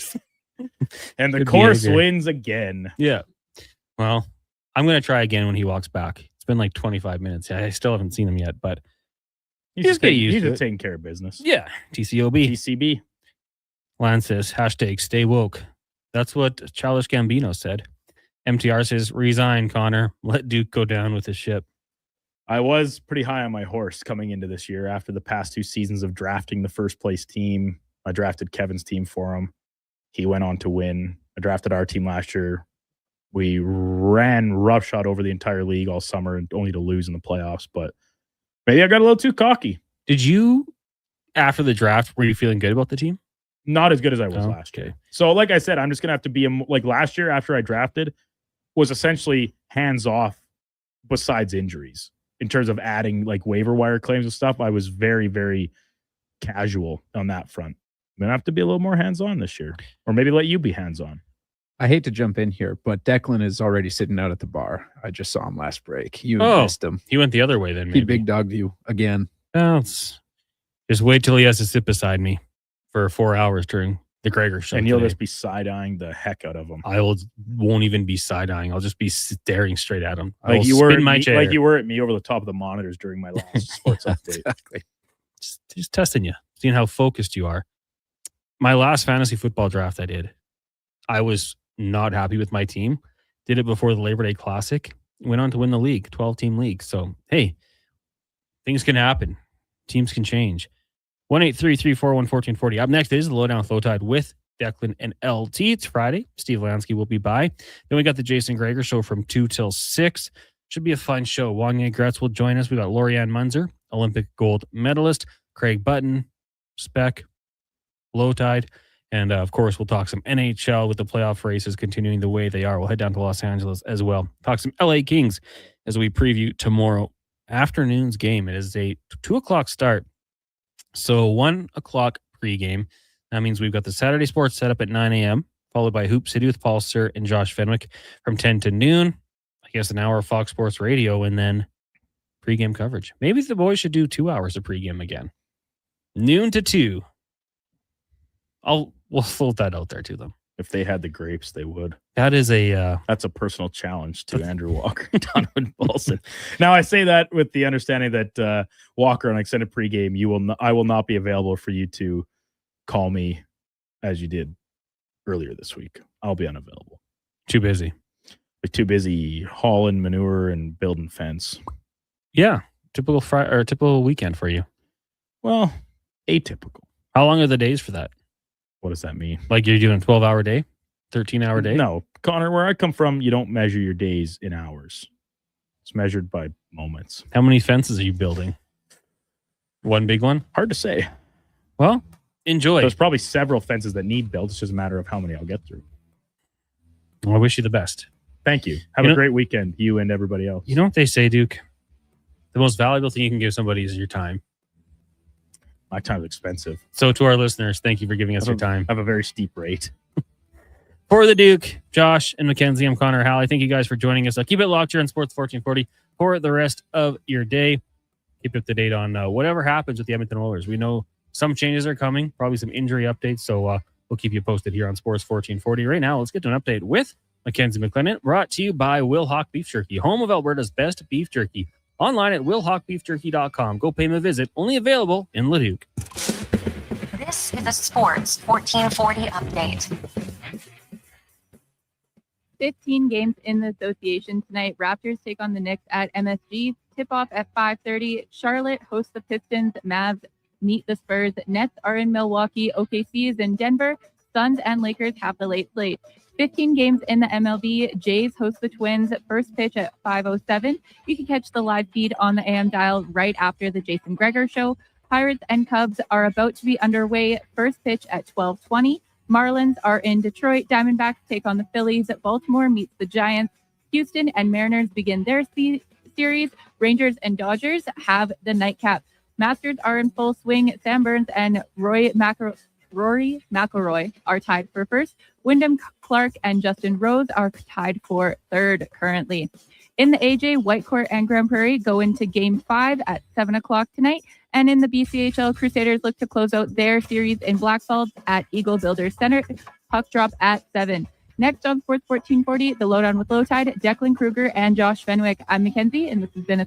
And the course wins again. Yeah. Well, I'm going to try again when he walks back. It's been like 25 minutes. I still haven't seen him yet, but he's just taking care of business. Yeah. TCOB. TCB. Lance says, #stay woke. That's what Childish Gambino said. MTR says, resign, Connor. Let Duke go down with his ship. I was pretty high on my horse coming into this year after the past 2 seasons of drafting the first place team. I drafted Kevin's team for him. He went on to win. I drafted our team last year. We ran roughshod over the entire league all summer and only to lose in the playoffs. But maybe I got a little too cocky. Did you, after the draft, were you feeling good about the team? Not as good as I was last year. So like I said, I'm just going to have to be like last year after I drafted was essentially hands off besides injuries. In terms of adding like waiver wire claims and stuff, I was very, very casual on that front. I'm going to have to be a little more hands-on this year. Or maybe let you be hands-on. I hate to jump in here, but Declan is already sitting out at the bar. I just saw him last break. You missed him. He went the other way then, maybe. He big dogged you again. Well, just wait till he has to sit beside me for 4 hours during the Gregor show. And you'll just be side-eyeing the heck out of him. I won't even be side-eyeing. I'll just be staring straight at him. Like you were at me over the top of the monitors during my last sports update. Exactly. Just testing you, seeing how focused you are. My last fantasy football draft I did, I was not happy with my team. Did it before the Labor Day Classic. Went on to win the league, 12-team league. So, things can happen. Teams can change. 1-833-401-1440. Up next is the Lowdown with Lowtide with Declan and LT. It's Friday. Steve Lansky will be by. Then we got the Jason Gregor show from 2 till 6. Should be a fun show. Wanye Gretz will join us. We got Lorianne Munzer, Olympic gold medalist, Craig Button, Speck, Lowtide, and of course we'll talk some NHL with the playoff races continuing the way they are. We'll head down to Los Angeles as well. Talk some LA Kings as we preview tomorrow afternoon's game. It is a 2 o'clock start. So 1 o'clock pregame. That means we've got the Saturday sports set up at 9 a.m., followed by Hoop City with Paul Sir and Josh Fenwick from 10 to noon. I guess an hour of Fox Sports Radio and then pregame coverage. Maybe the boys should do 2 hours of pregame again. Noon to 2. We'll float that out there to them. If they had the grapes, they would. That's a personal challenge to Andrew Walker and Donovan Paulson. Now I say that with the understanding that Walker on extended pregame, I will not be available for you to call me as you did earlier this week. I'll be unavailable. Too busy. Too busy hauling manure and building fence. Yeah, typical weekend for you. Well, atypical. How long are the days for that? What does that mean? Like you're doing a 12-hour day? 13-hour day? No. Connor, where I come from, you don't measure your days in hours. It's measured by moments. How many fences are you building? One big one? Hard to say. Well, enjoy. There's probably several fences that need built. It's just a matter of how many I'll get through. Well, I wish you the best. Thank you. Have a great weekend, you and everybody else. You know what they say, Duke? The most valuable thing you can give somebody is your time. My time is expensive. So to our listeners, thank you for giving us your time. I have a very steep rate. For the Duke, Josh, and Mackenzie, I'm Connor Halley. Thank you guys for joining us. Keep it locked here on Sports 1440 for the rest of your day. Keep up to date on whatever happens with the Edmonton Oilers. We know some changes are coming, probably some injury updates, so we'll keep you posted here on Sports 1440. Right now, let's get to an update with Mackenzie McLennan, brought to you by Will Hawk Beef Jerky, home of Alberta's best beef jerky. Online at willhawkbeefjerky.com. Go pay him a visit. Only available in Leduc. This is a Sports 1440 update. 15 games in the association tonight. Raptors take on the Knicks at MSG. Tip-off at 5:30. Charlotte hosts the Pistons. Mavs meet the Spurs. Nets are in Milwaukee. OKC is in Denver. Suns and Lakers have the late slate. 15 games in the MLB. Jays host the Twins. First pitch at 5:07. You can catch the live feed on the AM dial right after the Jason Gregor Show. Pirates and Cubs are about to be underway. First pitch at 12:20. Marlins are in Detroit. Diamondbacks take on the Phillies. Baltimore meets the Giants. Houston and Mariners begin their series. Rangers and Dodgers have the nightcap. Masters are in full swing. Sam Burns and Rory McIlroy are tied for first. Wyndham Clark and Justin Rose are tied for third currently. In the AJ, Whitecourt and Grand Prairie go into Game 5 at 7 o'clock tonight. And in the BCHL, Crusaders look to close out their series in Blackfalds at Eagle Builders Center. Puck drop at 7. Next on Sports 1440, the Lowdown with Low Tide, Declan Kruger and Josh Fenwick. I'm Mackenzie, and this has been a